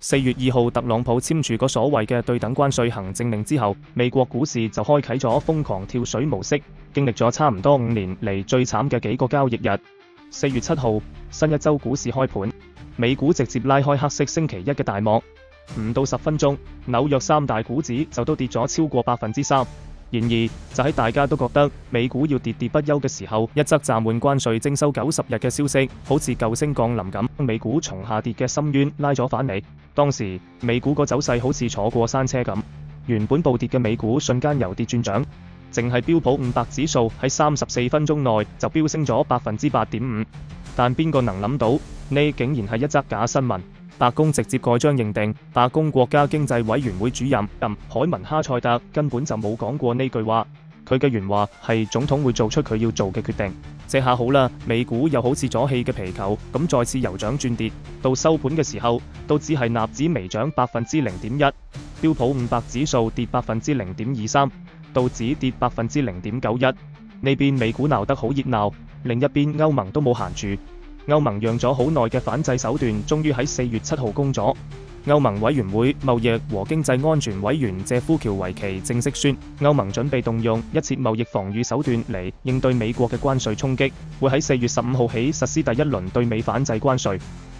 4月2號，特朗普簽署嗰所謂嘅對等關稅行政令之後，美國股市就開啟咗瘋狂跳水模式，經歷咗差唔多5年嚟最慘嘅幾個交易日。4月7號，新一週股市開盤，美股直接拉開黑色星期一嘅大幕，唔到10分鐘，紐約三大股指就都跌咗超過3%。然而，就喺大家都覺得美股要跌不休嘅時候，一則暫緩關稅徵收90日嘅消息，好似救星降臨咁，美股從下跌嘅深淵拉咗返嚟。當時美股個走勢好似坐過山車咁，原本暴跌嘅美股瞬間由跌轉漲，淨係標普500指數喺34分鐘內就飆升咗8.5%。但邊個能諗到呢竟然係一則假新聞？白宮直接蓋章認定，白宮國家經濟委員會主任凱文哈塞特根本就冇講過呢句話。佢嘅原話係總統會做出佢要做嘅決定。這下好啦，美股又好似咗氣嘅皮球咁再次由漲轉跌，到收盤嘅時候都只係納指微漲0.1%，標普500指數跌0.23%，道指跌0.91%。呢邊美股鬧得好熱鬧，另一邊歐盟都冇閒住。歐盟讓咗好耐嘅反制手段，終於喺4月7號公咗。歐盟委員會貿易和經濟安全委員謝夫喬維奇正式宣，歐盟準備動用一切貿易防禦手段嚟應對美國嘅關稅衝擊，會喺4月15號起實施第一輪對美反制關稅，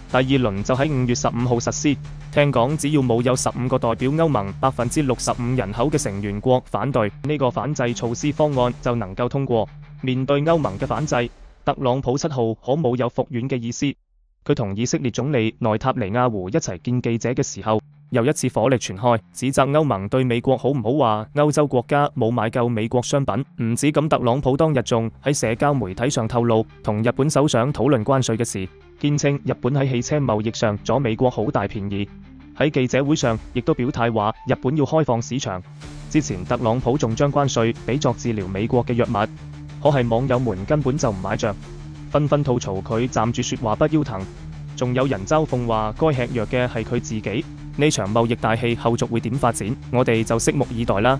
第二輪就喺5月15號實施。聽講只要冇有15個代表歐盟65%人口嘅成員國反對，呢個反制措施方案就能夠通過。面對歐盟嘅反制，特朗普7號可冇有服軟嘅意思。佢同以色列總理內塔尼亞胡一齊見記者嘅時候，又一次火力全開，指責歐盟對美國好唔好，話歐洲國家冇買夠美國商品。唔止咁，特朗普當日仲喺社交媒體上透露同日本首相討論關稅嘅事，堅稱日本喺汽車貿易上咗美國好大便宜。喺記者會上亦都表態話日本要開放市場。之前特朗普仲將關稅比作治療美國嘅藥物，可係網友們根本就唔買賬，紛紛吐槽佢站住說話不腰疼。仲有人嘲諷話該吃藥嘅係佢自己。呢場貿易大戲後續會點發展，我哋就拭目以待啦。